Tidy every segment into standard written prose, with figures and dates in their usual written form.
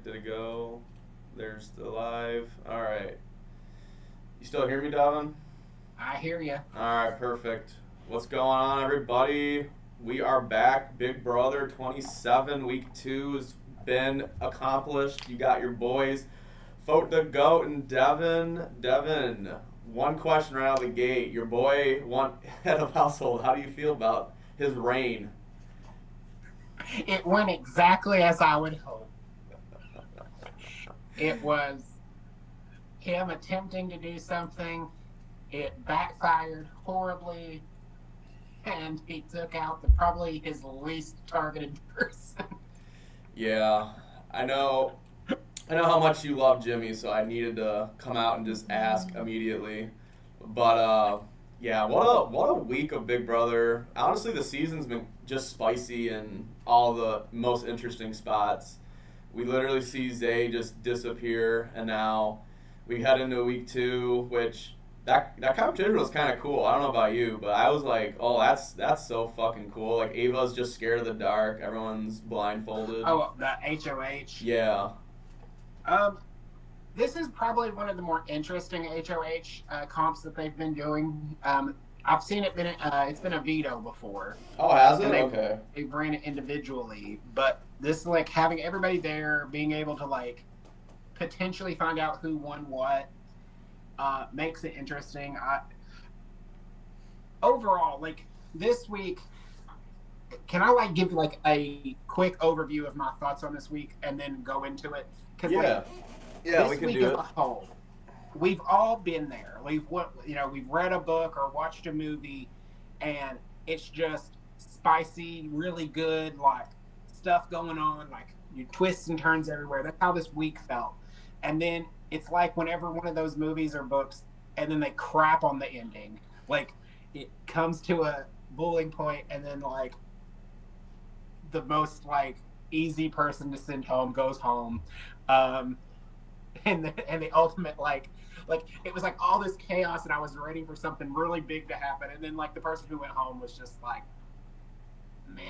Did it go? There's the live. All right. You still hear me, Devin? I hear you. All right, perfect. What's going on, everybody? We are back. Big Brother 27, week 2 has been accomplished. You got your boys, Vote the Goat and Devin. Devin, one question right out of the gate. Your boy won head of household. How do you feel about his reign? It went exactly as I would hope. It was him attempting to do something. It backfired horribly, and he took out probably his least targeted person. Yeah, I know. I know how much you love Jimmy, so I needed to come out and just ask immediately. But yeah, what a week of Big Brother. Honestly, the season's been just spicy in all the most interesting spots. We literally see Zay just disappear, and now we head into week 2, which that competition was kind of cool. I don't know about you, but I was like, oh, that's so fucking cool. Like Ava's just scared of the dark. Everyone's blindfolded. Oh, the HOH. Yeah. Um, this is probably one of the more interesting HOH comps that they've been doing. I've seen it been it's been a veto before, Oh, has it? and Okay. they ran it individually. But this like having everybody there, being able to like potentially find out who won what, makes it interesting. Overall, like this week, can I like give like a quick overview of my thoughts on this week and then go into it? Because like Yeah. Yeah, we this can week do as it. a whole, we've all been there. We've read a book or watched a movie, and it's just spicy, really good, like stuff going on, like you twists and turns everywhere. That's how this week felt. And then it's like whenever one of those movies or books, and then they crap on the ending, like it comes to a bullying point, and then like the most like easy person to send home goes home. Um, and the ultimate like it was like all this chaos and I was ready for something really big to happen, and then like the person who went home was just like meh.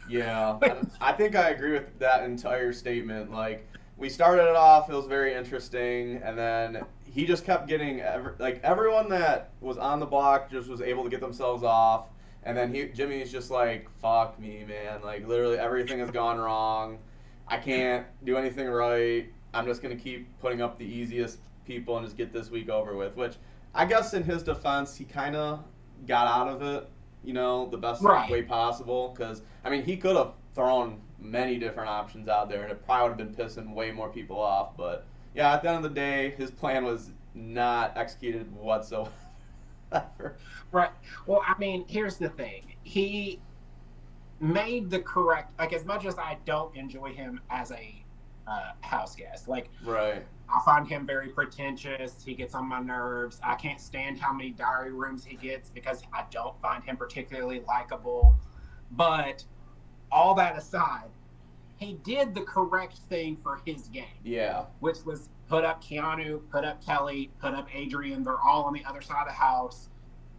Yeah, I think I agree with that entire statement. Like, we started it off, it was very interesting, and then he just kept getting like everyone that was on the block just was able to get themselves off, and then Jimmy's just like, "Fuck me, man! Like, literally everything has gone wrong. I can't do anything right. I'm just gonna keep putting up the easiest people and just get this week over with." Which I guess in his defense, he kind of got out of it, the best Right. way possible. Because I mean, he could have thrown many different options out there, and it probably would have been pissing way more people off. But yeah, at the end of the day, his plan was not executed whatsoever. Right. Well, I mean, here's the thing. He made the correct, like, as much as I don't enjoy him as a house guest, like Right. I find him very pretentious. He gets on my nerves. I can't stand how many diary rooms he gets because I don't find him particularly likable. But all that aside, he did the correct thing for his game, Yeah. which was put up Keanu, put up Kelly, put up Adrian. They're all on the other side of the house.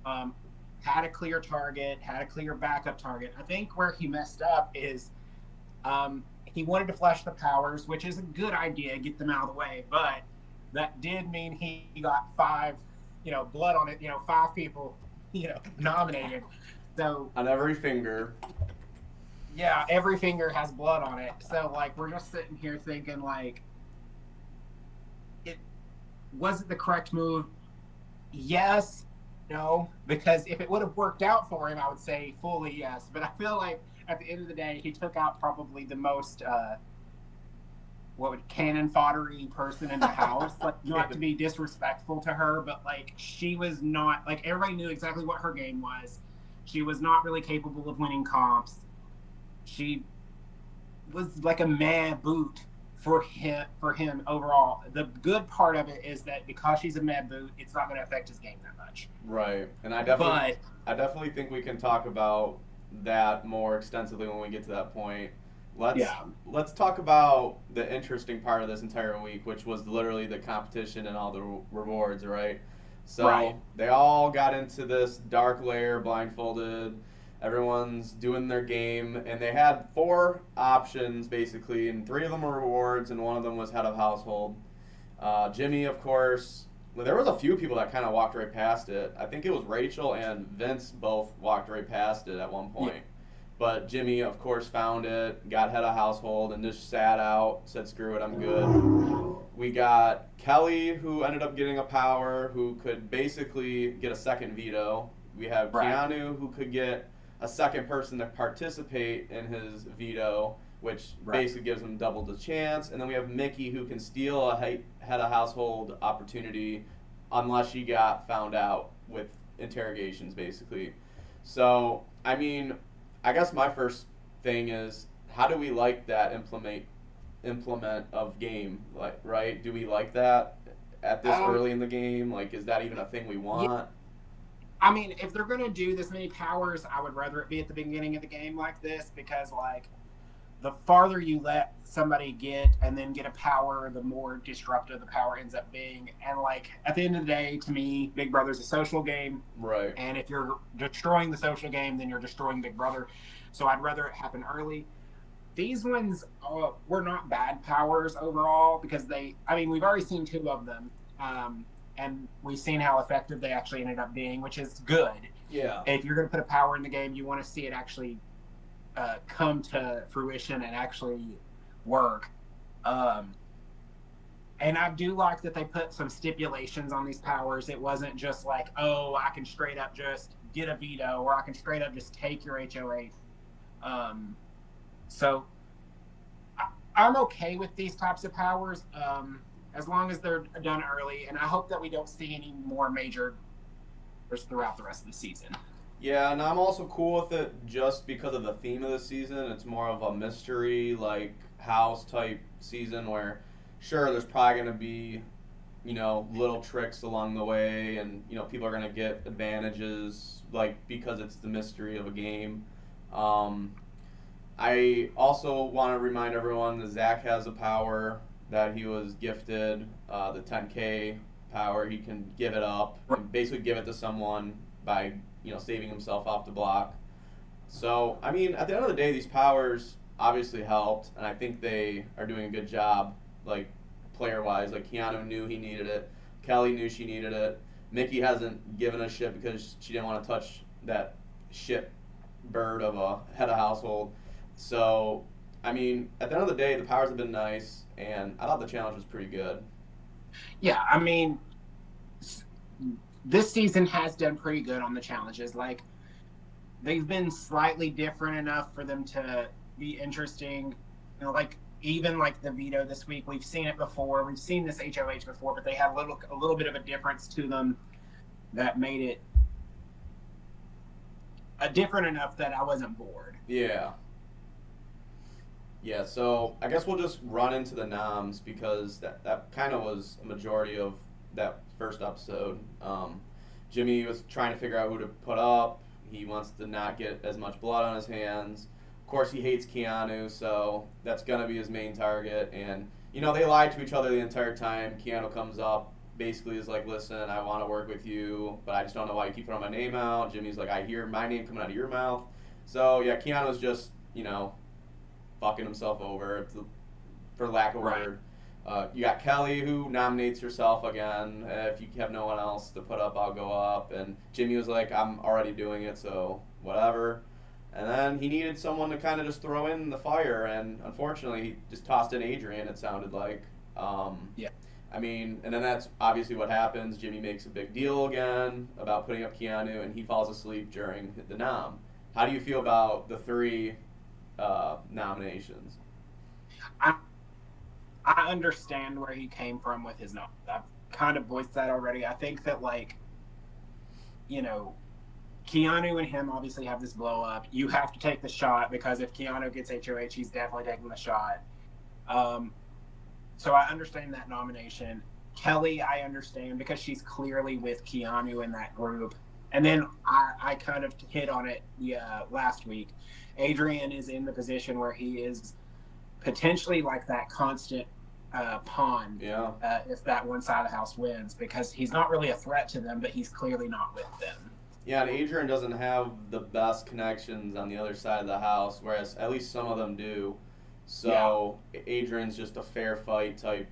Um, had a clear target, had a clear backup target. I think where he messed up is he wanted to flesh the powers, which is a good idea, get them out of the way. But that did mean he got five, blood on it, five people, nominated. So On every finger. yeah, every finger has blood on it. So like we're just sitting here thinking like, it was it the correct move? Yes, no, because if it would have worked out for him, I would say fully yes. But I feel like at the end of the day, he took out probably the most what would cannon foddery person in the house. Like not to be disrespectful to her, but like she was not like everybody knew exactly what her game was. She was not really capable of winning comps. She was like a mad boot for him overall. The good part of it is that because she's a mad boot, it's not going to affect his game that much. Right. And But I definitely think we can talk about that more extensively when we get to that point. Let's yeah, let's talk about the interesting part of this entire week, which was literally the competition and all the rewards, right? right. So they all got into this dark lair blindfolded. Everyone's doing their game, and they had 4 options basically, and 3 of them were rewards, and one of them was head of household. Jimmy, of course. Well, there was a few people that kind of walked right past it. I think it was Rachel and Vince both walked right past it at one point. Yeah. But Jimmy, of course, found it, got head of household, and just sat out, said, screw it, I'm good. We got Kelly, who ended up getting a power, who could basically get a second veto. We have Right. Keanu, who could get a second person to participate in his veto, which Right. basically gives him double the chance. And then we have Mickey, who can steal a head of household opportunity unless she got found out with interrogations, basically. So, I mean, I guess my first thing is, how do we like that implement of game? Like, right? Do we like that at this early in the game? Like, is that even a thing we want? I mean, if they're going to do this many powers, I would rather it be at the beginning of the game like this, because, like, the farther you let somebody get and then get a power, the more disruptive the power ends up being. And, like, at the end of the day, to me, Big Brother's a social game. Right. And if you're destroying the social game, then you're destroying Big Brother. So I'd rather it happen early. These ones were not bad powers overall, because we've already seen 2 of them. And we've seen how effective they actually ended up being, which is good. Yeah. If you're going to put a power in the game, you want to see it actually come to fruition and actually work. And I do like that they put some stipulations on these powers. It wasn't just like, oh, I can straight up just get a veto, or I can straight up just take your HOH. So I'm okay with these types of powers. As long as they're done early, and I hope that we don't see any more major throughout the rest of the season. Yeah, and I'm also cool with it just because of the theme of the season. It's more of a mystery, like, house type season where, sure, there's probably going to be, little tricks along the way, and, people are going to get advantages, like, because it's the mystery of a game. I also want to remind everyone that Zach has a power that he was gifted, the 10K power. He can give it up and basically give it to someone by, saving himself off the block. So, I mean, at the end of the day, these powers obviously helped, and I think they are doing a good job, like, player-wise. Like, Keanu knew he needed it. Kelly knew she needed it. Mickey hasn't given a shit because she didn't want to touch that shit bird of a head of household. So, I mean, at the end of the day, the powers have been nice, and I thought the challenge was pretty good. Yeah, I mean, this season has done pretty good on the challenges. Like, they've been slightly different enough for them to be interesting. Like, even like the veto this week, we've seen it before. We've seen this HOH before, but they had a little bit of a difference to them that made it different enough that I wasn't bored. Yeah. Yeah, so I guess we'll just run into the noms because that kind of was a majority of that first episode. Jimmy was trying to figure out who to put up. He wants to not get as much blood on his hands. Of course, he hates Keanu, so that's going to be his main target. And, they lied to each other the entire time. Keanu comes up, basically is like, listen, I want to work with you, but I just don't know why you keep throwing my name out. Jimmy's like, I hear my name coming out of your mouth. So, yeah, Keanu's just, fucking himself over, for lack of a word. You got Kelly, who nominates herself again. If you have no one else to put up, I'll go up. And Jimmy was like, I'm already doing it, so whatever. And then he needed someone to kind of just throw in the fire, and unfortunately, he just tossed in Adrian, it sounded like. Yeah. I mean, and then that's obviously what happens. Jimmy makes a big deal again about putting up Keanu, and he falls asleep during the nom. How do you feel about the 3 nominations? I understand where he came from with his nom. I've kind of voiced that already. I think that, like, Keanu and him obviously have this blow up. You have to take the shot, because if Keanu gets HOH, he's definitely taking the shot. So I understand that nomination. Kelly, I understand, because she's clearly with Keanu in that group. And then I kind of hit on it last week. Adrian is in the position where he is potentially like that constant pawn, if that one side of the house wins, because he's not really a threat to them, but he's clearly not with them. Yeah, and Adrian doesn't have the best connections on the other side of the house, whereas at least some of them do. Yeah. So Adrian's just a fair fight type,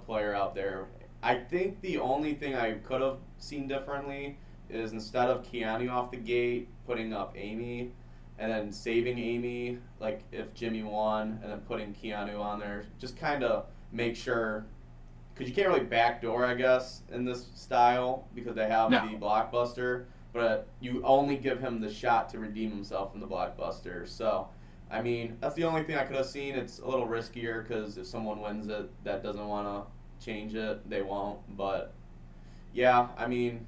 player out there. I think the only thing I could have seen differently is instead of Keanu off the gate, putting up Amy, and then saving Amy, like if Jimmy won, and then putting Keanu on there, just kind of make sure because you can't really backdoor, I guess, in this style because they have No. the blockbuster, but you only give him the shot to redeem himself in the blockbuster. So, I mean, that's the only thing I could have seen. It's a little riskier because if someone wins it that doesn't want to change it, they won't. But yeah, I mean,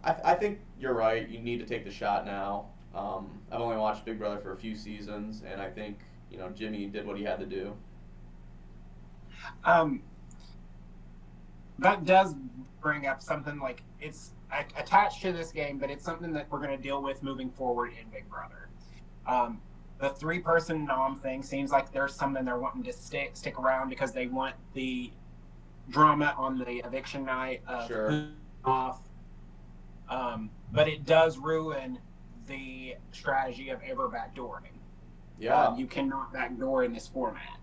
I think you're right. You need to take the shot now. I've only watched Big Brother for a few seasons, and I think Jimmy did what he had to do. Um, that does bring up something like it's attached to this game, but it's something that we're going to deal with moving forward in Big Brother. The 3-person nom thing seems like there's something they're wanting to stick around because they want the drama on the eviction night of Sure. off. But it does ruin the strategy of ever backdooring. Yeah. You cannot backdoor in this format.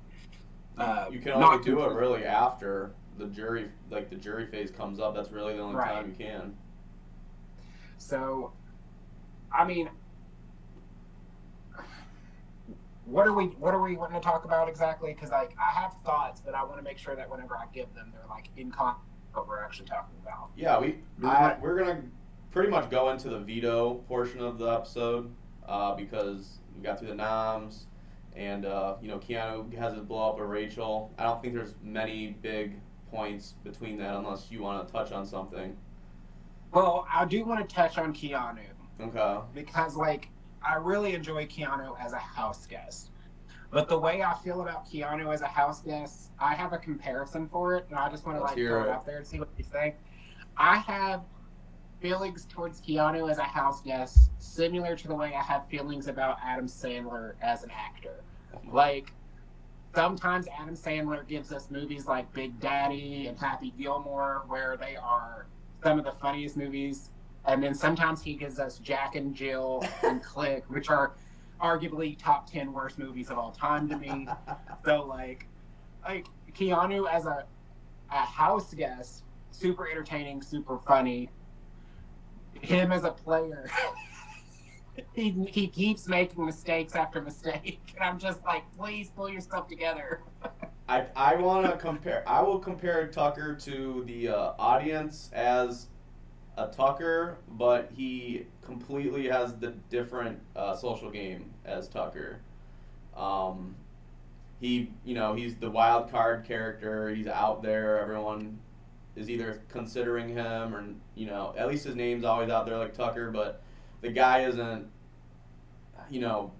You can only do it really after the jury phase comes up. That's really the only Right. time you can. So, I mean, what are we wanting to talk about exactly? Because I have thoughts, but I want to make sure that whenever I give them, they're like in context what we're actually talking about. Yeah, we're gonna pretty much go into the veto portion of the episode because we got through the noms and Keanu has his blow up with Rachel. I don't think there's many big points between that unless you want to touch on something. Well, I do want to touch on Keanu. Okay. Because, I really enjoy Keanu as a house guest. But the way I feel about Keanu as a house guest, I have a comparison for it, and I just want to throw it out there and see what you think. I have feelings towards Keanu as a house guest similar to the way I have feelings about Adam Sandler as an actor. Sometimes Adam Sandler gives us movies like Big Daddy and Happy Gilmore, where they are some of the funniest movies. And then sometimes he gives us Jack and Jill and Click, which are arguably top 10 worst movies of all time to me. So, Keanu as a house guest, super entertaining, super funny. Him as a player, he keeps making mistakes after mistake. And I'm just like, please pull yourself together. I want to compare. I will compare Tucker to the audience as a Tucker, but he completely has the different social game as Tucker. He's the wild card character. He's out there. Everyone is either considering him or at least his name's always out there like Tucker, but the guy isn't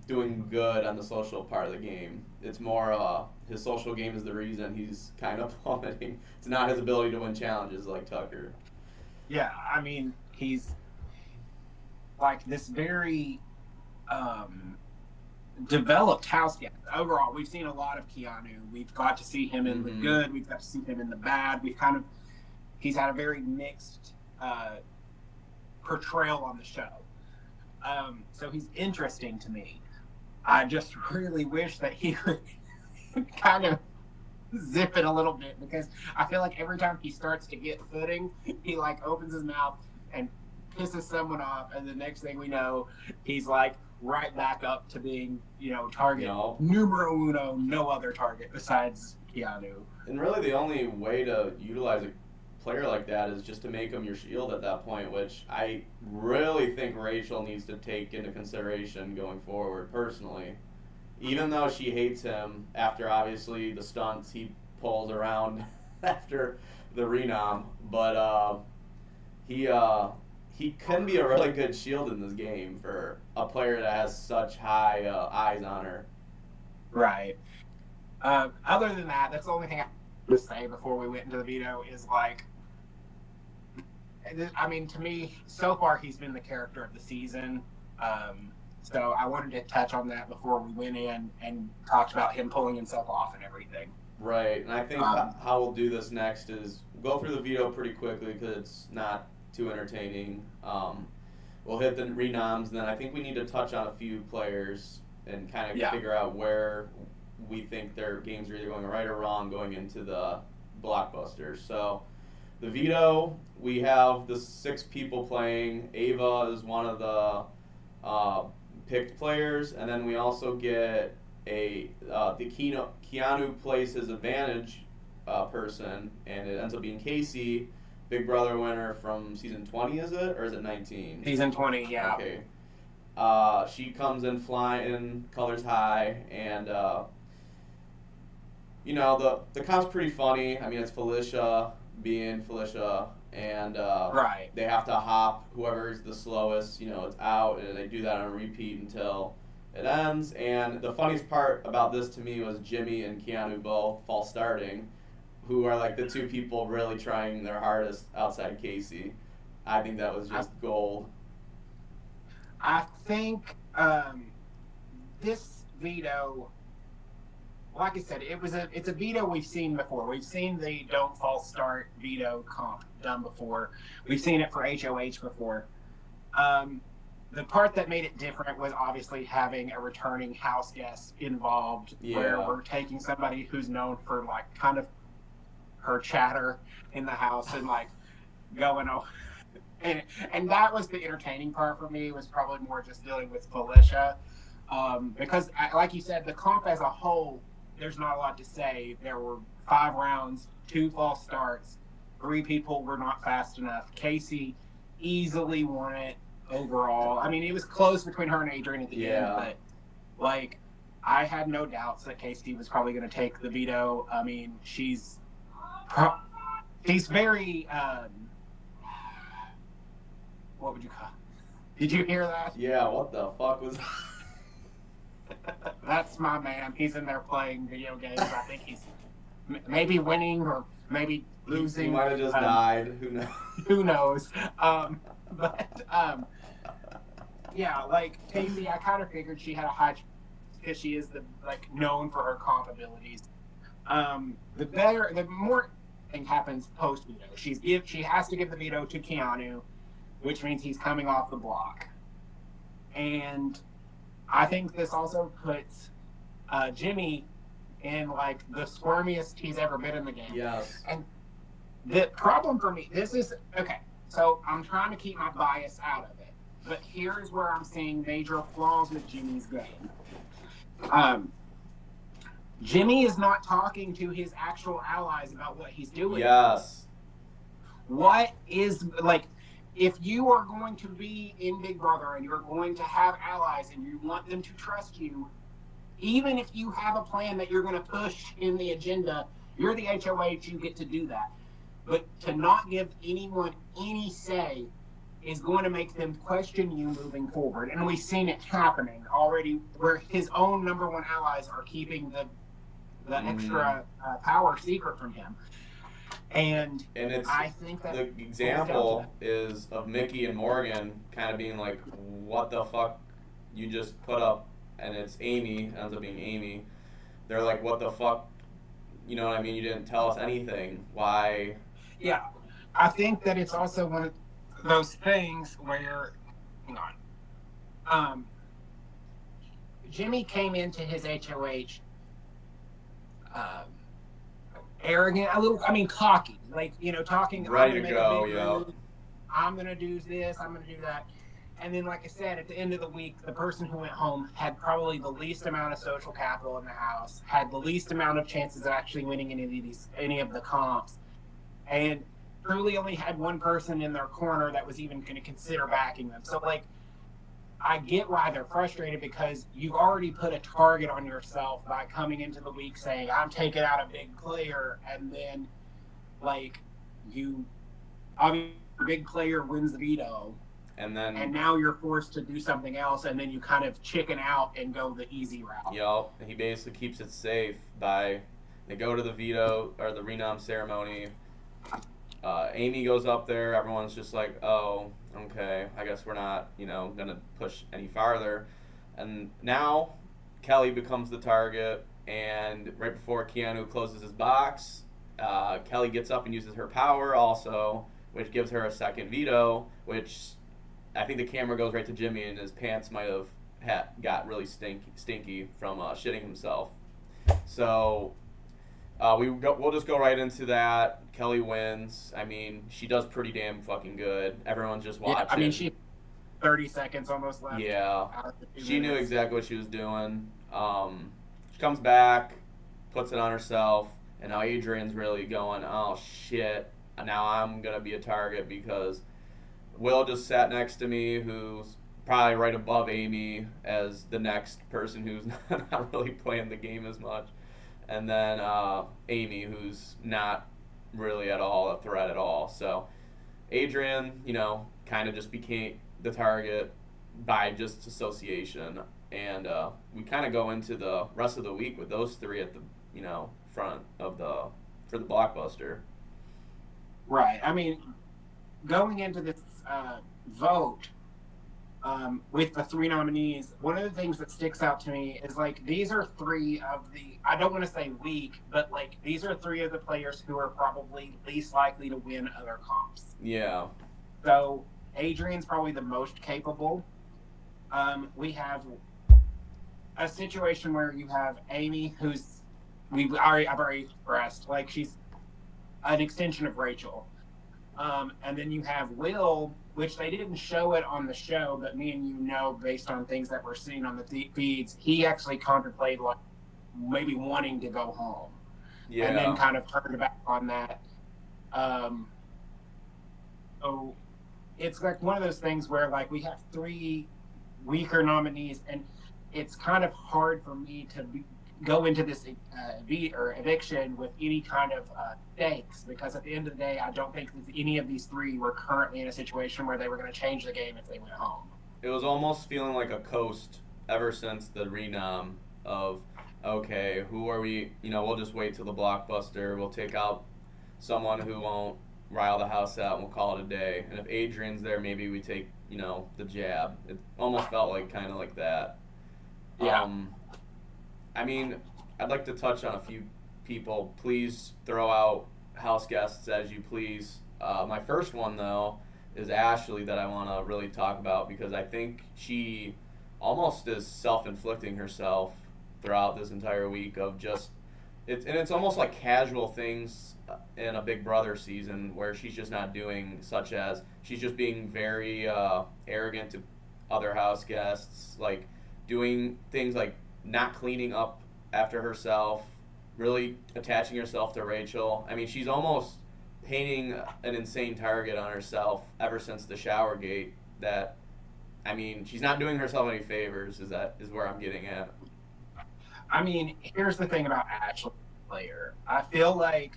doing good on the social part of the game. It's more his social game is the reason he's kind of plummeting. It's not his ability to win challenges like Tucker. Yeah, I mean, he's this very developed house guest. Overall, we've seen a lot of Keanu. We've got to see him in the good. We've got to see him in the bad. He's had a very mixed portrayal on the show. So he's interesting to me. I just really wish that he would kind of zip it a little bit because I feel like every time he starts to get footing, he opens his mouth and pisses someone off, and the next thing we know, he's right back up to being target numero uno, no other target besides Keanu. And really, the only way to utilize a player like that is just to make him your shield at that point, which I really think Rachel needs to take into consideration going forward. Personally. Even though she hates him after obviously the stunts he pulls around after the renom, but he can be a really good shield in this game for a player that has such high eyes on her. Right. Other than that, that's the only thing I have to say before we went into the veto is to me, so far he's been the character of the season. So I wanted to touch on that before we went in and talked about him pulling himself off and everything. Right, and I think how we'll do this next is we'll go through the veto pretty quickly because it's not too entertaining. we'll hit the renoms. Then I think we need to touch on a few players and kind of Yeah. figure out where we think their games are either going right or wrong going into the blockbusters. So the veto, we have the 6 people playing. Ava is one of the picked players, and then we also get the Keanu plays his advantage person, and it ends up being Casey, Big Brother winner from season 20, is it, or is it 19? Season 20, yeah. Okay. She comes in flying, colors high, and the comp's pretty funny. I mean, it's Felicia being Felicia, and Right. they have to hop whoever's the slowest. It's out, and they do that on a repeat until it ends. And the funniest part about this to me was Jimmy and Keanu both false starting, who are like the 2 people really trying their hardest outside Casey. I think that was just gold. I think this veto, like I said, it's a veto we've seen before. We've seen the don't false start veto comp done before. We've seen it for HOH before. The part that made it different was obviously having a returning house guest involved, where we're taking somebody who's known for like kind of her chatter in the house and like going on. And that was the entertaining part for me, was probably more just dealing with Felicia. Because, like you said, the comp as a whole, there's not a lot to say. There were 5 rounds, 2 false starts, 3 people were not fast enough. Casey easily won it overall. I mean, it was close between her and Adrian at the end, but, like, I had no doubts that Casey was probably going to take the veto. I mean, she's very... what would you call it? Did you hear that? Yeah, what the fuck was That's my man. He's in there playing video games. I think he's maybe winning or maybe losing. He might have just died. Who knows? Who knows? Yeah, like Casey, I kind of figured she had a high, because she is known for her comp abilities. The more thing happens post veto. She has to give the veto to Keanu, which means he's coming off the block. And I think this also puts Jimmy in like the squirmiest he's ever been in the game. Yes. And the problem for me, this is, okay, so I'm trying to keep my bias out of it, but here's where I'm seeing major flaws with Jimmy's game. Jimmy is not talking to his actual allies about what he's doing. Yes. What is, like, if you are going to be in Big Brother and you're going to have allies and you want them to trust you, even if you have a plan that you're going to push in the agenda, you're the HOH, you get to do that. But to not give anyone any say is going to make them question you moving forward. And we've seen it happening already, where his own number 1 allies are keeping the extra power secret from him. And it's, I think that the example is of Mickey and Morgan kind of being like, what the fuck you just put up, and it's Amy, ends up being Amy. They're like, what the fuck, you know what I mean? You didn't tell us anything. Why? Yeah, I think that it's also one of those things where, hang on, Jimmy came into his HOH arrogant, cocky, like, talking, ready to go, I'm gonna do this, I'm gonna do that. And then, like I said, at the end of the week, the person who went home had probably the least amount of social capital in the house, had the least amount of chances of actually winning any of the comps, and truly only had one person in their corner that was even going to consider backing them. So, like, I get why they're frustrated, because you've already put a target on yourself by coming into the week saying, I'm taking out a big player, and then, like, big player wins the veto. And now you're forced to do something else, and then you kind of chicken out and go the easy route. Yup, he basically keeps it safe they go to the veto, or the renom ceremony. Amy goes up there, everyone's just like, oh, okay, I guess we're not, going to push any farther. And now Kelly becomes the target, and right before Keanu closes his box, Kelly gets up and uses her power also, which gives her a second veto, which I think the camera goes right to Jimmy, and his pants might have got really stinky from shitting himself. So we'll just go right into that. Kelly wins. I mean, she does pretty damn fucking good. Everyone's just watching. Yeah, I mean, she 30 seconds almost left. Yeah, she knew exactly what she was doing. She comes back, puts it on herself, and now Adrian's really going, oh shit, now I'm gonna be a target because Will just sat next to me, who's probably right above Amy as the next person who's not really playing the game as much. And then Amy, who's not really at all a threat at all. So Adrian, kind of just became the target by just association. And we kind of go into the rest of the week with those three at the, front of for the blockbuster. Right. I mean, going into this vote, with the three nominees, one of the things that sticks out to me is like these are three of the, I don't want to say weak, but like these are three of the players who are probably least likely to win other comps. Yeah. So Adrian's probably the most capable. We have a situation where you have Amy, who's I've already expressed, like she's an extension of Rachel. And then you have Will, which they didn't show it on the show, but me and based on things that we're seeing on the feeds, he actually contemplated like maybe wanting to go home. Yeah. And then kind of turned back on that. So it's like one of those things where like we have three weaker nominees, and it's kind of hard for me to go into this eviction with any kind of stakes, because at the end of the day, I don't think that any of these three were currently in a situation where they were going to change the game if they went home. It was almost feeling like a coast ever since the renom of, okay, who are we? We'll just wait till the blockbuster. We'll take out someone who won't rile the house out, and we'll call it a day. And if Adrian's there, maybe we take, the jab. It almost felt like kind of like that. Yeah. I mean, I'd like to touch on a few people. Please throw out house guests as you please. My first one, though, is Ashley, that I want to really talk about, because I think she almost is self-inflicting herself throughout this entire week of just it's almost like casual things in a Big Brother season where she's just not doing, such as she's just being very arrogant to other house guests, like doing things like not cleaning up after herself, really attaching herself to Rachel. I mean, she's almost painting an insane target on herself ever since the shower gate. That, I mean, she's not doing herself any favors, is where I'm getting at. I mean, here's the thing about Ashley player. I feel like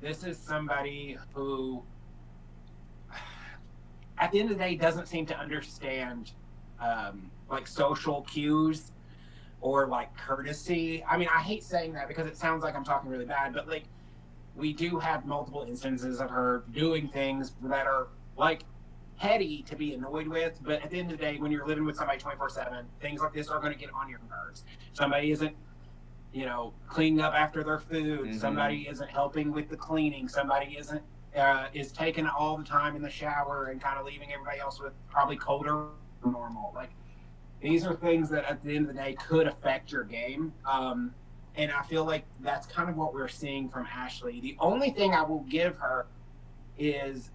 this is somebody who, at the end of the day, doesn't seem to understand like social cues or like courtesy. I mean, I hate saying that because it sounds like I'm talking really bad, but like we do have multiple instances of her doing things that are like petty to be annoyed with, but at the end of the day, when you're living with somebody 24/7, things like this are going to get on your nerves. Somebody isn't, cleaning up after their food. Mm-hmm. Somebody isn't helping with the cleaning. Somebody isn't is taking all the time in the shower and kind of leaving everybody else with probably colder than normal. Like, these are things that at the end of the day could affect your game. And I feel like that's kind of what we're seeing from Ashley. The only thing I will give her is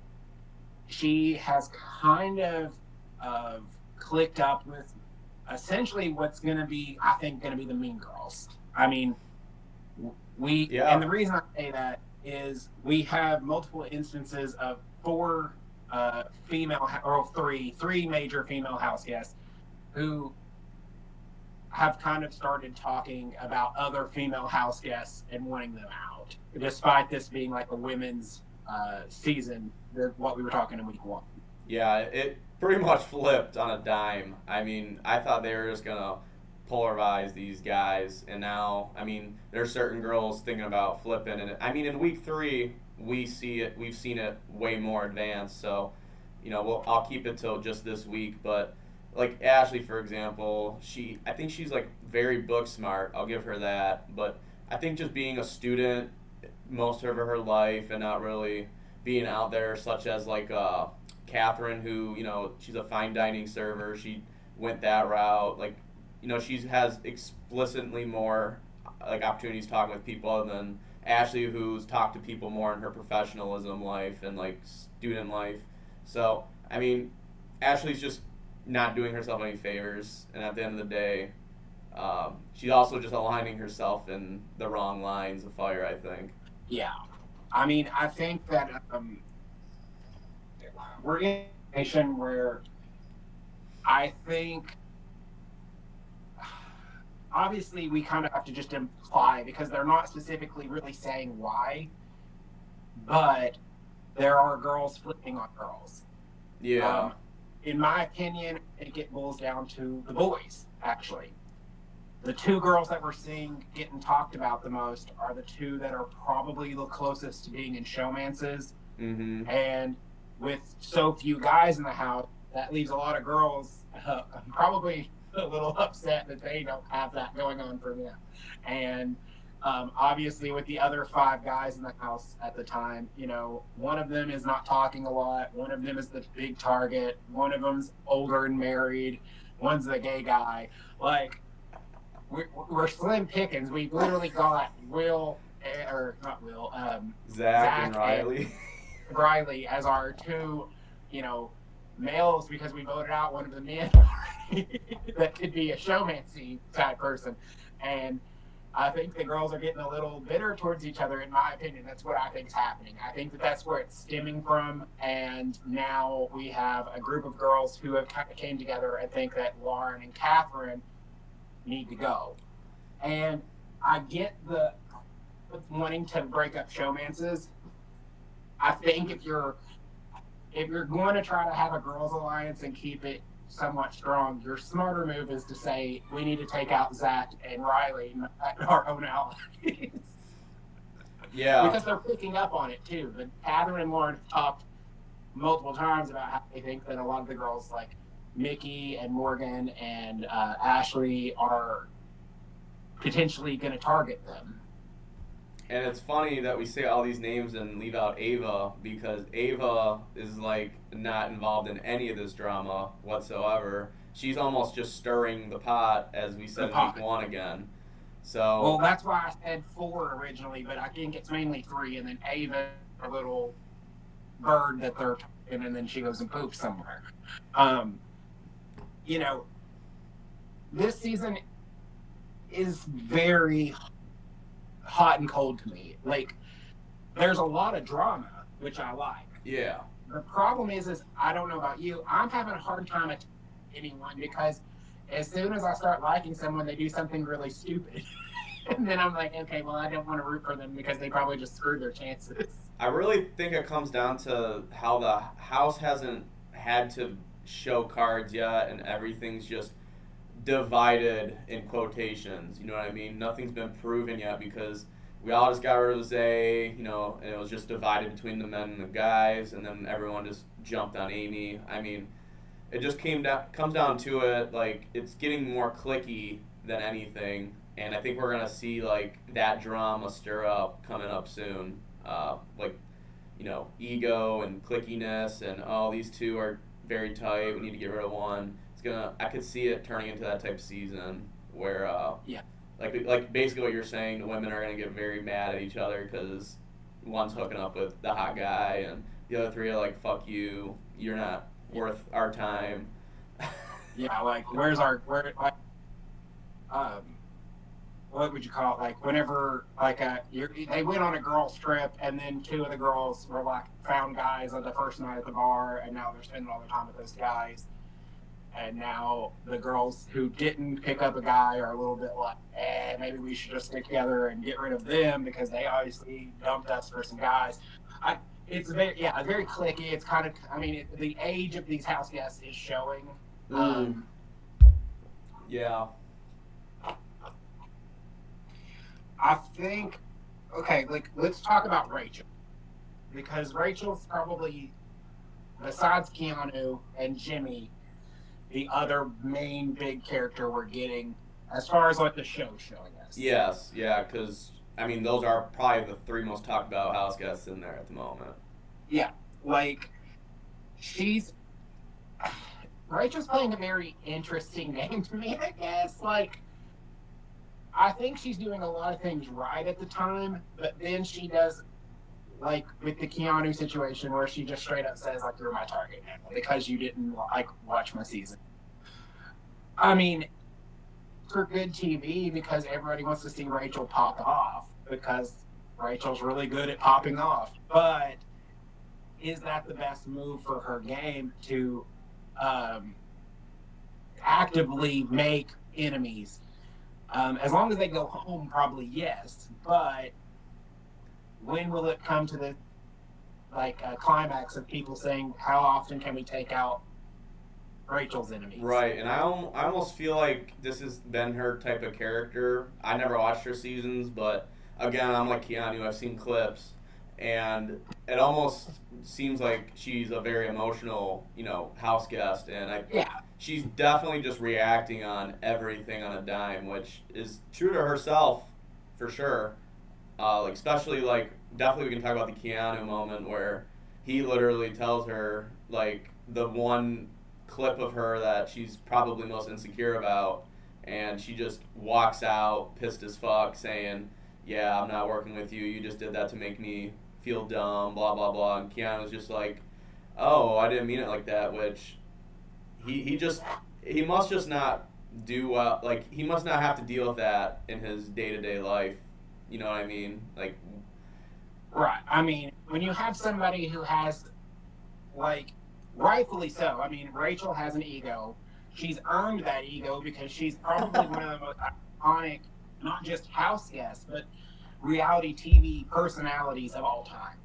she has kind of clicked up with essentially what's going to be, I think, going to be the Mean Girls. I mean, and the reason I say that is we have multiple instances of three major female house guests who have kind of started talking about other female house guests and wanting them out, despite this being like a women's season, what we were talking in week 1. Yeah, it pretty much flipped on a dime. I mean, I thought they were just going to polarize these guys, and now, I mean, there's certain girls thinking about flipping, and I mean, in week 3, we've seen it way more advanced, so, I'll keep it till just this week, but like Ashley, for example, I think she's like very book smart, I'll give her that, but I think just being a student most of her life and not really being out there, such as like Catherine, who, she's a fine dining server. She went that route. Like, she has explicitly more like opportunities talking with people than Ashley, who's talked to people more in her professionalism life and like student life. So, I mean, Ashley's just not doing herself any favors, and at the end of the day, she's also just aligning herself in the wrong lines of fire, I think. Yeah. I mean, I think that we're in a situation where I think obviously we kind of have to just imply because they're not specifically really saying why, but there are girls flipping on girls. Yeah. In my opinion, I think it boils down to the boys, actually. The two girls that we're seeing getting talked about the most are the two that are probably the closest to being in showmances. Mm-hmm. And with so few guys in the house, that leaves a lot of girls probably a little upset that they don't have that going on for them. And obviously, with the other 5 guys in the house at the time, one of them is not talking a lot. One of them is the big target. One of them's older and married. One's the gay guy. Like, we're slim pickings. We literally got Zach and Riley. Riley as our 2, males because we voted out one of the men that could be a showmancy type person. And I think the girls are getting a little bitter towards each other, in my opinion. That's what I think is happening. I think that that's where it's stemming from. And now we have a group of girls who have kind of came together and think that Lauren and Catherine need to go. And I get the wanting to break up showmances. I think if you're going to try to have a girls' alliance and keep it somewhat strong, your smarter move is to say we need to take out Zach and Riley, our own allies. Yeah. Because they're picking up on it too. But Catherine and Lauren have talked multiple times about how they think that a lot of the girls like Mickey and Morgan and Ashley are potentially going to target them. And it's funny that we say all these names and leave out Ava, because Ava is like not involved in any of this drama whatsoever. She's almost just stirring the pot, as we said in week 1 again. So well, that's why I said 4 originally, but I think it's mainly 3, and then Ava, a little bird that they're talking, and then she goes and poops somewhere. This season is very hot and cold to me. Like, there's a lot of drama, which I like. Yeah. The problem is I don't know about you, I'm having a hard time at anyone because as soon as I start liking someone, they do something really stupid. And then I'm like, okay, well, I don't want to root for them because they probably just screwed their chances. I really think it comes down to how the house hasn't had to show cards yet, and everything's just divided in quotations. You know what I mean? Nothing's been proven yet because we all just got rid of Zay, and it was just divided between the men and the guys, and then everyone just jumped on Amy. I mean, it just comes down to it, like, it's getting more cliquey than anything, and I think we're gonna see like that drama stir up coming up soon. Ego and clickiness, and these two are very tight. We need to get rid of one. I could see it turning into that type of season where, like basically what you're saying, the women are gonna get very mad at each other because one's hooking up with the hot guy, and the other 3 are like, "Fuck you, you're not worth our time." Yeah, like what would you call it? Like whenever they went on a girls trip, and then 2 of the girls were like found guys on the first night at the bar, and now they're spending all their time with those guys. And now the girls who didn't pick up a guy are a little bit like, maybe we should just stick together and get rid of them because they obviously dumped us for some guys. It's very cliquey. It's kind of, the age of these house guests is showing. Yeah. I think, let's talk about Rachel. Because Rachel's probably, besides Keanu and Jimmy, the other main big character we're getting as far as what the show's showing us. Yes, yeah, because, those are probably the 3 most talked about house guests in there at the moment. Yeah, like, she's Rachel's playing a very interesting game to me, I guess. Like, I think she's doing a lot of things right at the time, but then she does, like, with the Keanu situation where she just straight up says, like, you're my target now because you didn't, like, watch my season. I mean, for good TV because everybody wants to see Rachel pop off because Rachel's really good at popping off. But is that the best move for her game to actively make enemies? As long as they go home, probably yes. But when will it come to the climax of people saying, how often can we take out Rachel's enemies? Right, and I almost feel like this has been her type of character. I never watched her seasons, but again, I'm like Keanu. I've seen clips, and it almost seems like she's a very emotional, house guest, and she's definitely just reacting on everything on a dime, which is true to herself, for sure. Especially definitely we can talk about the Keanu moment where he literally tells her the one clip of her that she's probably most insecure about, and she just walks out pissed as fuck saying, yeah, I'm not working with you, you just did that to make me feel dumb, blah blah blah. And Keanu's just like, oh, I didn't mean it like that, which he must just not do well. He must not have to deal with that in his day-to-day life, you know what I mean? Right. I mean, when you have somebody who has rightfully so. I mean, Rachel has an ego. She's earned that ego because she's probably one of the most iconic, not just house guests, but reality TV personalities of all time.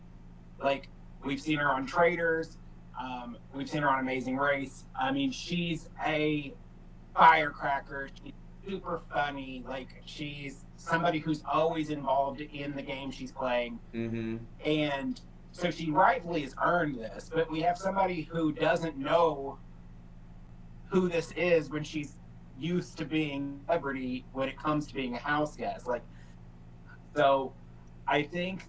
We've seen her on Traitors. We've seen her on Amazing Race. I mean, she's a firecracker. She's super funny. She's somebody who's always involved in the game she's playing. Mm-hmm. And so she rightfully has earned this, but we have somebody who doesn't know who this is when she's used to being a celebrity when it comes to being a house guest. So I think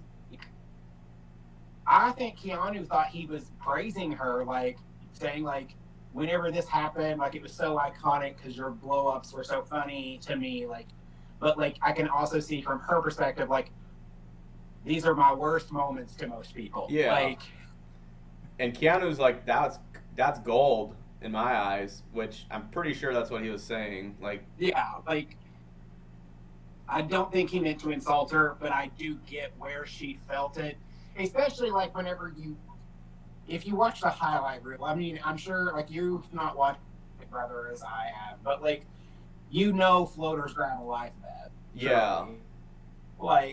Keanu thought he was praising her, saying whenever this happened, it was so iconic because your blow-ups were so funny to me, but I can also see from her perspective, these are my worst moments to most people. Yeah. And Keanu's that's gold in my eyes, which I'm pretty sure that's what he was saying. Yeah, I don't think he meant to insult her, but I do get where she felt it. Especially whenever if you watch the highlight reel, I mean, I'm sure you've not watched Big Brother as I have, but floaters grab a life vest. Yeah. So,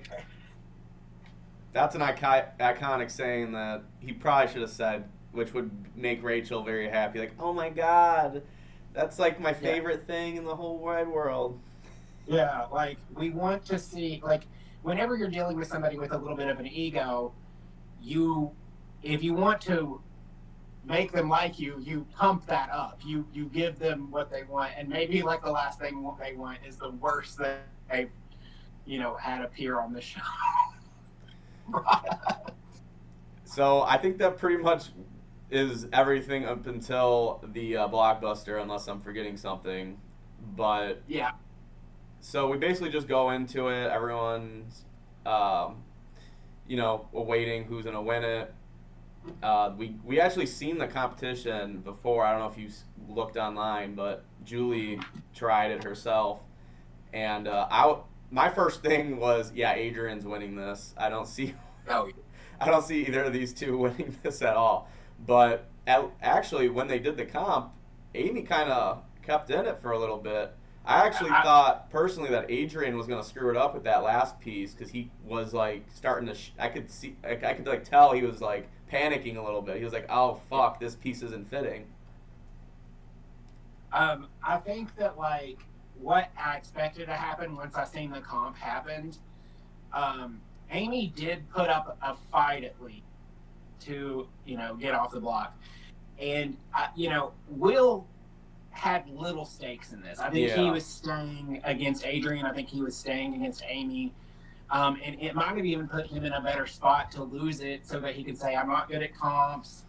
that's an iconic saying that he probably should have said, which would make Rachel very happy. Oh my God, that's my favorite thing in the whole wide world. Yeah, we want to see, whenever you're dealing with somebody with a little bit of an ego, if you want to make them like you, you pump that up. You give them what they want, and maybe the last thing they want is the worst thing they've, had appear on the show. So I think that pretty much is everything up until the blockbuster, unless I'm forgetting something. But yeah. So we basically just go into it. Everyone's, awaiting who's gonna win it. We actually seen the competition before. I don't know if you looked online, but Julie tried it herself, and my first thing was, Adrian's winning this. I don't see either of these two winning this at all. But actually, when they did the comp, Amy kind of kept in it for a little bit. I actually thought personally that Adrian was gonna screw it up with that last piece because he was starting to. I could tell he was panicking a little bit. He was like, "Oh fuck, this piece isn't fitting." I think that what I expected to happen once I seen the comp happened, Amy did put up a fight at least to get off the block, and Will had little stakes in this. I think he was staying against Adrian. I think he was staying against Amy. And it might have even put him in a better spot to lose it so that he could say, I'm not good at comps.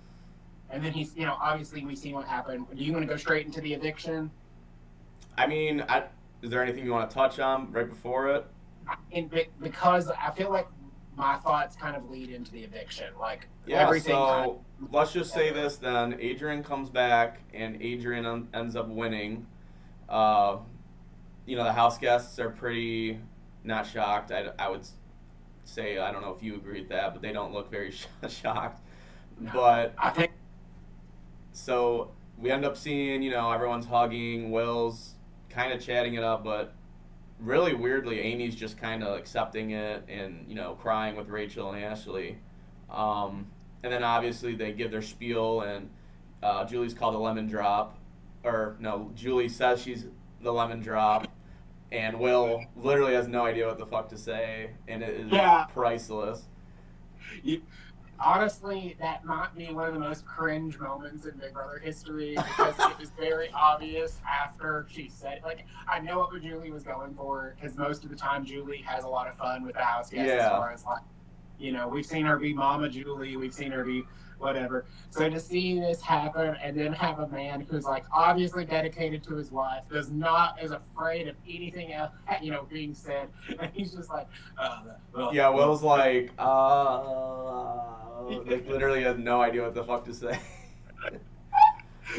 And then he's, obviously we've seen what happened. Do you want to go straight into the eviction? I mean, is there anything you want to touch on right before it? Because I feel like my thoughts kind of lead into the eviction. Like Yeah, everything. so let's just say this then. Adrian comes back, and Adrian ends up winning. Uh, the house guests are pretty not shocked. I would say, I don't know if you agree with that, but they don't look very shocked. No, But I think so we end up seeing, everyone's hugging, Will's kind of chatting it up, but really weirdly, Amy's just kind of accepting it and, crying with Rachel and Ashley. And then obviously they give their spiel, and Julie's called a lemon drop. Or, no, Julie says she's the lemon drop, and Will literally has no idea what the fuck to say, and it is priceless. honestly, that might be one of the most cringe moments in Big Brother history because it was very obvious after she said, like, I know what Julie was going for because most of the time Julie has a lot of fun with the house guests as far as, like, we've seen her be Mama Julie, we've seen her be whatever. So to see this happen and then have a man who's, like, obviously dedicated to his wife, is afraid of anything else, being said, and he's just like, yeah, Will's like, like literally has no idea what the fuck to say.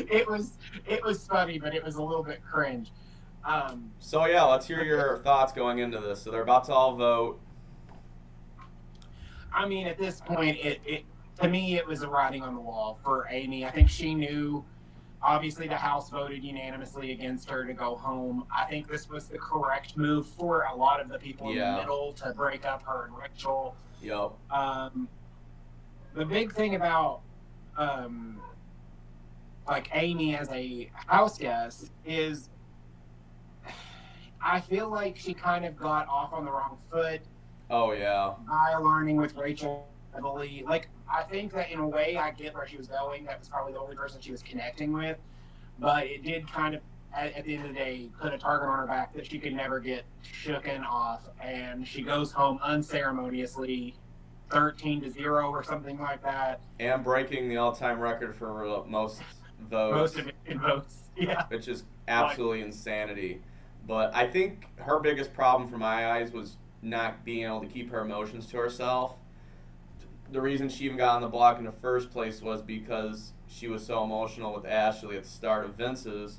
It was funny, but it was a little bit cringe. So yeah, let's hear your thoughts going into this. So they're about to all vote. I mean, at this point, it to me, it was a writing on the wall for Amy. I think she knew. Obviously, the House voted unanimously against her to go home. I think this was the correct move for a lot of the people in the middle to break up her and Rachel. Yep. The big thing about like Amy as a house guest is I feel like she kind of got off on the wrong foot. Oh yeah. By learning with Rachel heavily. Like, I think that in a way I get where she was going. That was probably the only person she was connecting with. But it did kind of, at the end of the day, put a target on her back that she could never get shooken off. And she goes home unceremoniously, 13-0 or something like that. And breaking the all-time record for most votes. Most of it in votes, yeah. Which is absolutely insanity. But I think her biggest problem from my eyes was not being able to keep her emotions to herself. The reason she even got on the block in the first place was because she was so emotional with Ashley at the start of Vince's,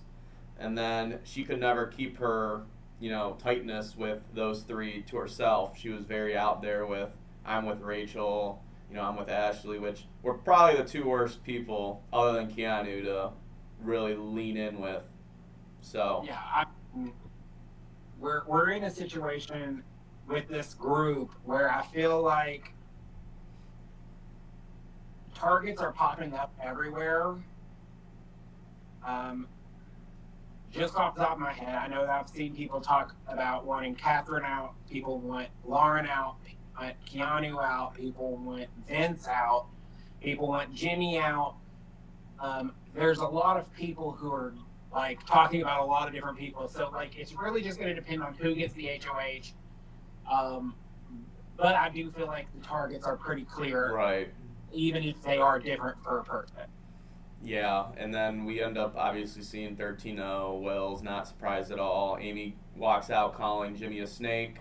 and then she could never keep her, tightness with those three to herself. She was very out there with, I'm with Rachel, I'm with Ashley, which were probably the two worst people other than Keanu to really lean in with. So yeah, we're in a situation with this group where I feel like targets are popping up everywhere. Just off the top of my head, I know that I've seen people talk about wanting Catherine out, people want Lauren out, people want Keanu out, people want Vince out, people want Jimmy out. There's a lot of people who are like talking about a lot of different people. So like it's really just going to depend on who gets the HOH. But I do feel like the targets are pretty clear. Right. Even if they are different per person. Yeah, and then we end up obviously seeing 13-0. Will's not surprised at all. Amy walks out calling Jimmy a snake,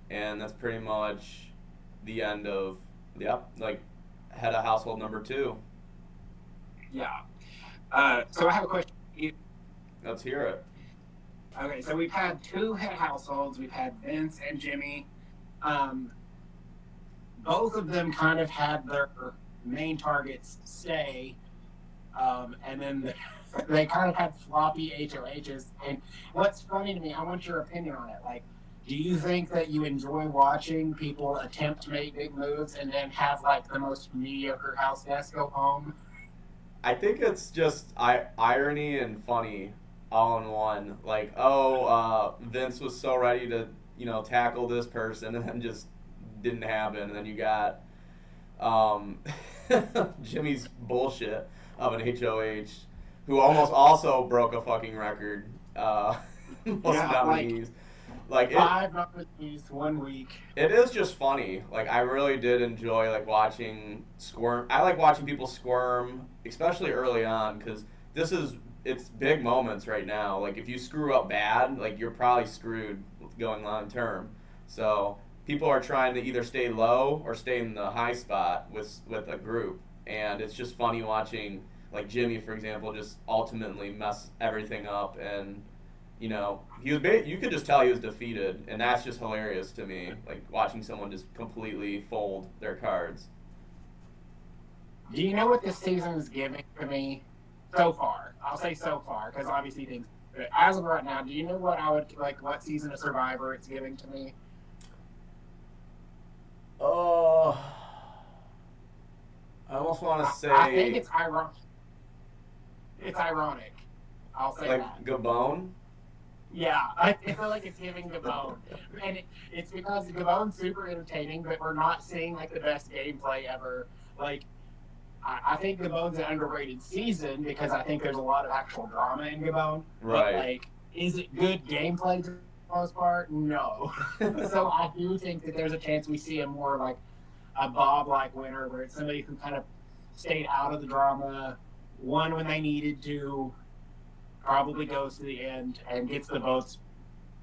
and that's pretty much the end of, head of household number 2. Yeah. So I have a question for you. Let's hear it. Okay, so we've had 2 head households. We've had Vince and Jimmy. Both of them kind of had their main targets stay, and then they kind of had floppy HOHs. And what's funny to me, I want your opinion on it. Like, do you think that you enjoy watching people attempt to make big moves and then have, like, the most mediocre house guests go home? I think it's just irony and funny all in one. Like, Vince was so ready to, tackle this person and then just didn't happen. And then you got Jimmy's bullshit of an HOH who almost also broke a fucking record. Most nominees. Like it, 5 nominees 1 week. it is just funny. Like I really did enjoy like watching squirm. I like watching people squirm, especially early on, because this is it's big moments right now. Like if you screw up bad, like you're probably screwed going long term. So people are trying to either stay low or stay in the high spot with a group, and it's just funny watching like Jimmy, for example, just ultimately mess everything up and he was you could just tell he was defeated, and that's just hilarious to me. Like watching someone just completely fold their cards. Do you know what this season is giving to me so far? I'll say so far because obviously things. But as of right now, do you know what I would like? What season of Survivor it's giving to me? Oh, I almost want to say. I think it's ironic. It's ironic. I'll say like that. Gabon. Yeah, I feel like it's giving Gabon, and it's because Gabon's super entertaining, but we're not seeing like the best gameplay ever. Like, I think Gabon's an underrated season because I think there's a lot of actual drama in Gabon. Right. But like, is it good gameplay for the most part? No. So I do think that there's a chance we see a more like a Bob-like winner, where it's somebody who kind of stayed out of the drama, won when they needed to. Probably goes to the end and gets the votes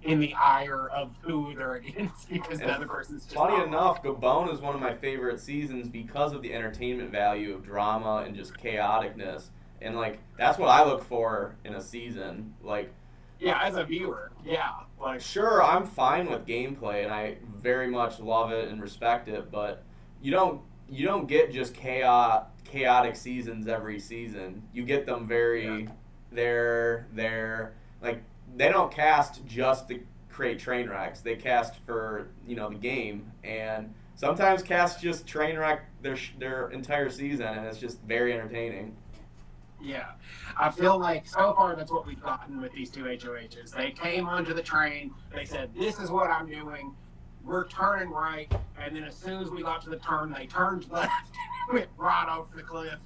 in the ire of who they're against because the other person's just funny not enough, Gabon is one of my favorite seasons because of the entertainment value of drama and just chaoticness. And like that's what I look for in a season. Like yeah, as a viewer, yeah. Like sure, I'm fine with gameplay and I very much love it and respect it, but you don't get just chaotic seasons every season. You get them very they're like they don't cast just to create train wrecks. They cast for the game, and sometimes cast just train wreck their entire season, and it's just very entertaining. yeah, I feel like so far that's what we've gotten with these two HOHs. They came onto the train. They said, "This is what I'm doing. We're turning right," and then as soon as we got to the turn, they turned left and went right over the cliff.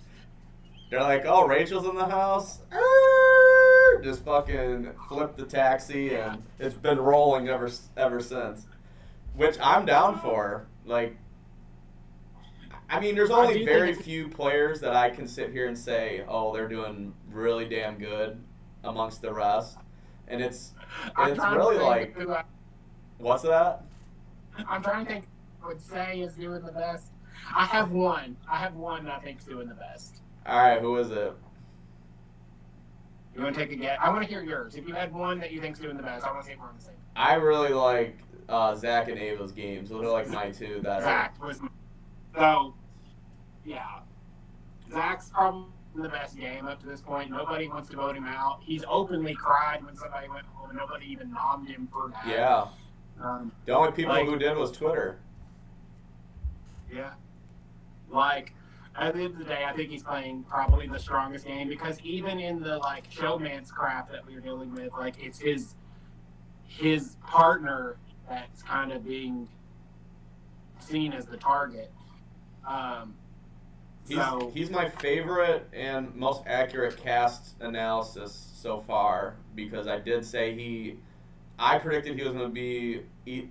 They're like, "Oh, Rachel's in the house." Just fucking flip the taxi, and it's been rolling ever since. Which I'm down for. Like, I mean, there's only very few players that I can sit here and say, "Oh, they're doing really damn good," amongst the rest, and it's really like, what's that? I'm trying to think. What I would say is doing the best. I have one that I think's doing the best. All right, who is it? You want to take a guess? I want to hear yours. If you had one that you think's doing the best, I want to see if we're on the same. I really like Zach and Ava's games. Those are like my two. Zach was so. Yeah, Zach's probably the best game up to this point. Nobody wants to vote him out. He's openly cried when somebody went home, and nobody even nommed him for that. Yeah. The only people who did was Twitter. Yeah. Like, at the end of the day, I think he's playing probably the strongest game because even in the like showman's crap that we're dealing with, like it's his partner that's kind of being seen as the target. He's my favorite and most accurate cast analysis so far because I did say I predicted he was going to be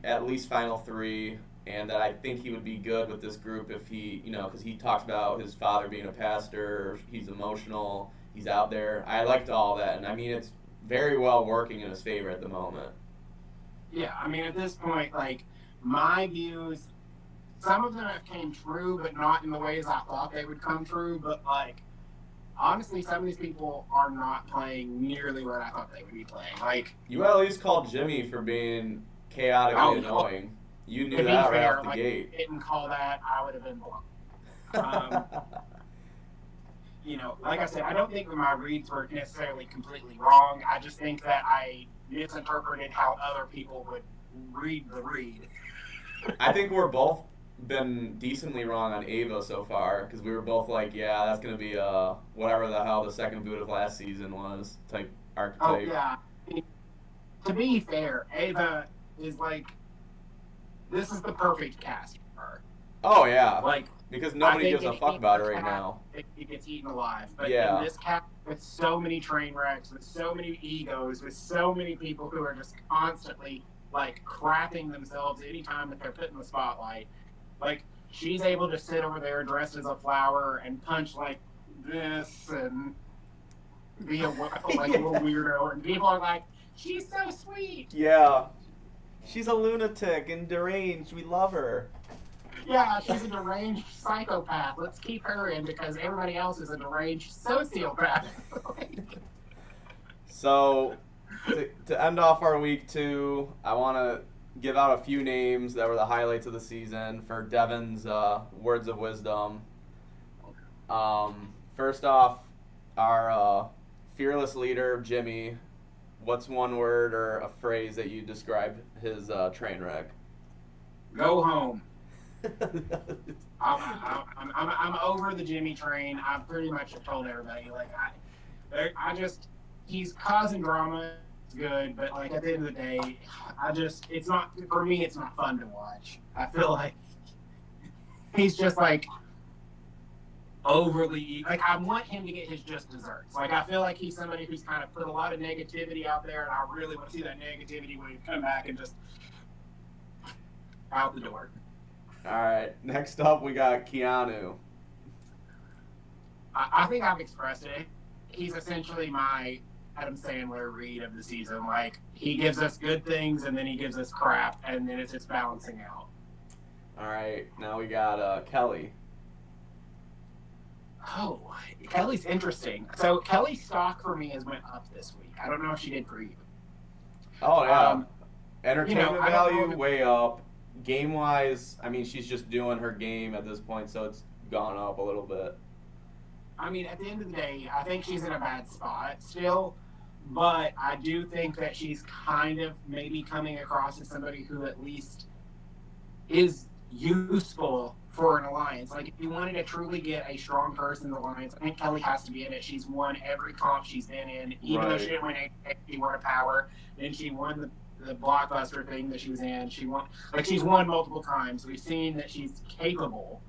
at least final three, and that I think he would be good with this group if he, because he talks about his father being a pastor, he's emotional, he's out there. I liked all that, and I mean, it's very well working in his favor at the moment. Yeah, I mean, at this point, like, my views, some of them have came true, but not in the ways I thought they would come true, but, like, honestly, some of these people are not playing nearly what I thought they would be playing. Like, you at least called Jimmy for being chaotically annoying. You knew that right off the gate. If you didn't call that, I would have been blown. Like I said, I don't think that my reads were necessarily completely wrong. I just think that I misinterpreted how other people would read the read. I think we're both been decently wrong on Ava so far because we were both like, yeah, that's going to be whatever the hell the second boot of last season was type archetype. Oh, yeah. To be fair, Ava is like, this is the perfect cast for her. Oh, yeah. Like, because nobody gives a fuck about her right now. It gets eaten alive. But yeah. In this cast, with so many train wrecks, with so many egos, with so many people who are just constantly like crapping themselves anytime that they're put in the spotlight. Like she's able to sit over there dressed as a flower and punch like this and be a like a little weirdo, and people are like, she's so sweet. Yeah. She's a lunatic and deranged. We love her. Yeah, she's a deranged psychopath. Let's keep her in because everybody else is a deranged sociopath. So, to end off our week 2, I want to give out a few names that were the highlights of the season for Devin's words of wisdom. First off, our fearless leader, Jimmy. What's one word or a phrase that you describe his train wreck? Go home. I'm over the Jimmy train. I pretty much have told everybody, like, he's causing drama. It's good, but like at the end of the day, it's not, for me, it's not fun to watch. I feel like he's just like overly, like I want him to get his just desserts. Like I feel like he's somebody who's kind of put a lot of negativity out there, and I really want to see that negativity when he come back and just out the door. All right. Next up, we got Keanu. I think I've expressed it. He's essentially my Adam Sandler read of the season. Like, he gives us good things, and then he gives us crap, and then it's just balancing out. All right. Now we got Kelly. Oh, Kelly's interesting. So, Kelly's stock for me has went up this week. I don't know if she did for you. Oh, yeah. Entertainment I don't know value, if way up. Game-wise, I mean, she's just doing her game at this point, so it's gone up a little bit. I mean, at the end of the day, I think she's in a bad spot still, but I do think that she's kind of maybe coming across as somebody who at least is useful for an alliance. Like, if you wanted to truly get a strong person in the alliance, I think Kelly has to be in it. She's won every comp she's been in, even though she didn't win she won a power, then she won the blockbuster thing that she was in. She's won multiple times. We've seen that she's capable.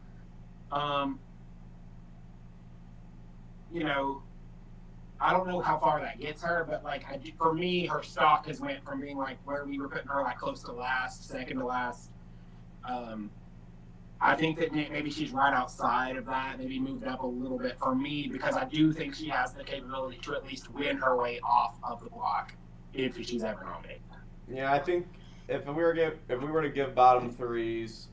You know, I don't know how far that gets her, but like for me, her stock has went from being like where we were putting her like close to last, second to last. I think that maybe she's right outside of that, maybe moved up a little bit for me, because I do think she has the capability to at least win her way off of the block if she's ever nominated. Yeah, I think if we were to give bottom threes,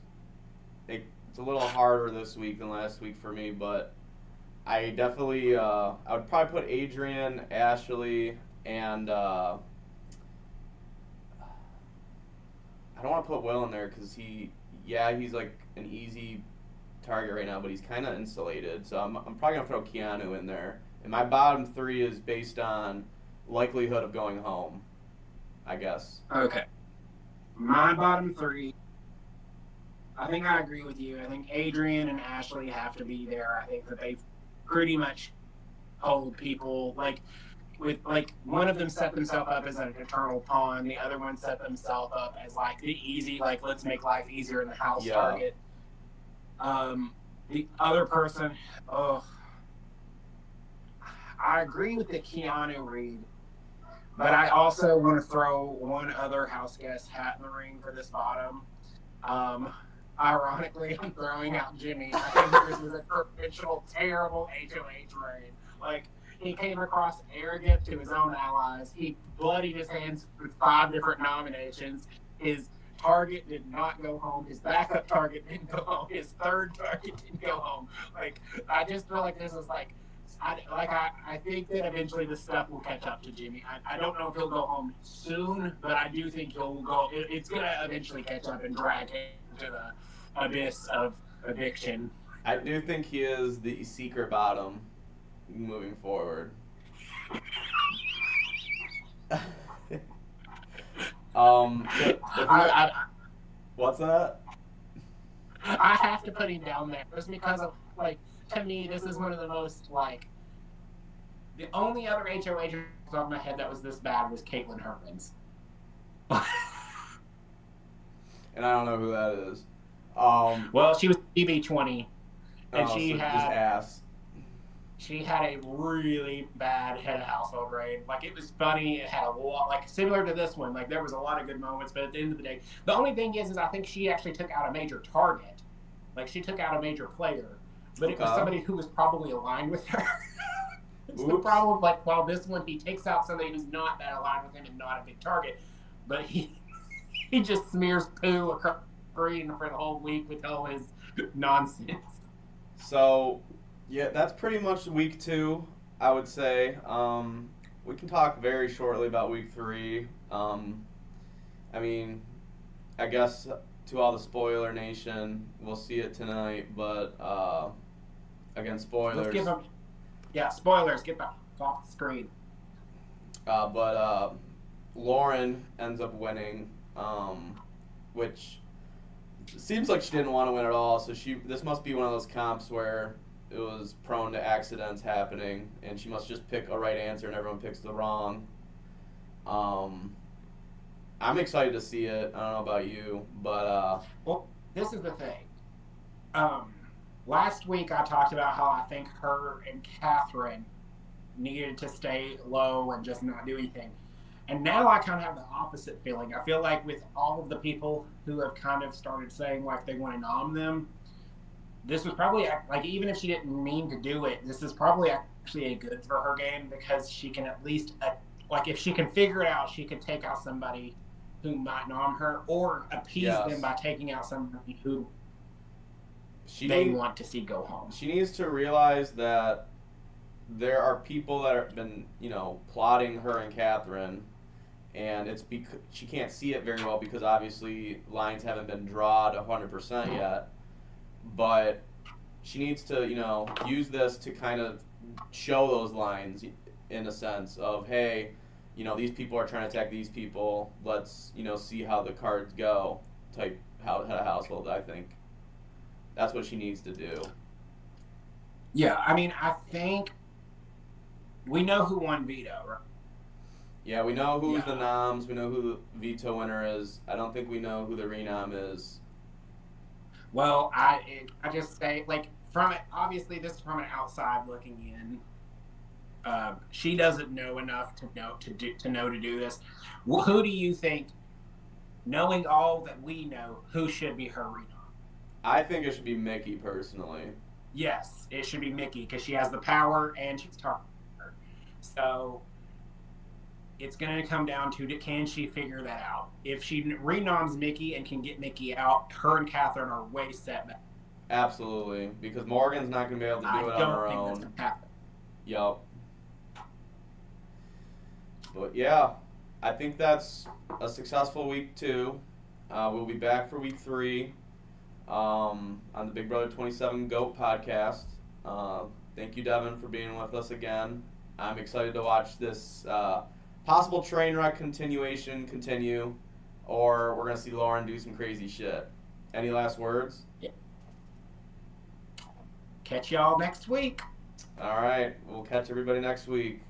it's a little harder this week than last week for me, but I definitely I would probably put Adrian, Ashley, and I don't want to put Will in there because he's like an easy target right now, but he's kind of insulated. So I'm probably gonna throw Keanu in there. And my bottom 3 is based on likelihood of going home, I guess. Okay. My bottom 3, I think I agree with you. I think Adrian and Ashley have to be there. I think that they pretty much hold people, like, with, like, one of them set themselves up as an eternal pawn, the other one set themselves up as, like, the easy, like, let's make life easier in the house target. The other person, I agree with the Keanu read, but I also want to throw one other house guest hat in the ring for this bottom. Ironically, I'm throwing out Jimmy. I think this was a provincial, terrible HOH reign. Like, he came across arrogant to his own allies. He bloodied his hands with 5 different nominations. His target did not go home. His backup target didn't go home. His third target didn't go home. Like, I just feel like this is like, I think that eventually this stuff will catch up to Jimmy. I don't know if he'll go home soon, but I do think he'll go. It's going to eventually catch up and drag him to the abyss of eviction. I do think he is the secret bottom moving forward. What's that? I have to put him down there just because of, like, to me, this is one of the most, like, the only other HOH on my head that was this bad was Caitlin Herman's. And I don't know who that is. Well, she was TB20, and she had just ass. she had a really bad head of household raid. Like, it was funny. It had a lot, like, similar to this one. Like, there was a lot of good moments, but at the end of the day, the only thing is I think she actually took out a major target. Like, she took out a major player, but it was somebody who was probably aligned with her. It's the problem. Like, while this one, he takes out somebody who's not that aligned with him and not a big target, but he just smears poo across the screen for the whole week with all his nonsense. So, yeah, that's pretty much week 2, I would say. We can talk very shortly about week 3. I mean, I guess to all the spoiler nation, we'll see it tonight, but again, spoilers. Let's give them, yeah, spoilers. Get back off the screen. But Lauren ends up winning, which seems like she didn't want to win at all. So this must be one of those comps where it was prone to accidents happening, and she must just pick a right answer, and everyone picks the wrong. I'm excited to see it. I don't know about you, but well, this is the thing. Last week I talked about how I think her and Catherine needed to stay low and just not do anything. And now I kind of have the opposite feeling. I feel like with all of the people who have kind of started saying like they want to nom them, this was probably, like, even if she didn't mean to do it, this is probably actually a good for her game, because she can at least, like, if she can figure it out, she can take out somebody who might nom her, or appease them by taking out somebody who they want to see go home. She needs to realize that there are people that have been, plotting her and Catherine, and it's because she can't see it very well because obviously lines haven't been drawn 100% yet. But she needs to, use this to kind of show those lines in a sense of, hey, these people are trying to attack these people. Let's, see how the cards go type household, I think. That's what she needs to do. Yeah, I mean, I think we know who won veto, right? Yeah, we know who's the noms. We know who the veto winner is. I don't think we know who the renom is. Well, I just say, like, from it, obviously this is from an outside looking in. She doesn't know enough to know to do this. Well, who do you think, knowing all that we know, who should be her renom? I think it should be Mickey personally. Yes, it should be Mickey because she has the power and she's talking. So it's going to come down to, can she figure that out? If she renoms Mickey and can get Mickey out, her and Catherine are way set back. Absolutely, because Morgan's not going to be able to do it on her own. I don't think that's going to happen. Yup. But yeah, I think that's a successful week 2. We'll be back for week 3 on the Big Brother 27 GOAT podcast. Thank you, Devin, for being with us again. I'm excited to watch this possible train wreck continue, or we're going to see Lauren do some crazy shit. Any last words? Yeah. Catch y'all next week. All right. We'll catch everybody next week.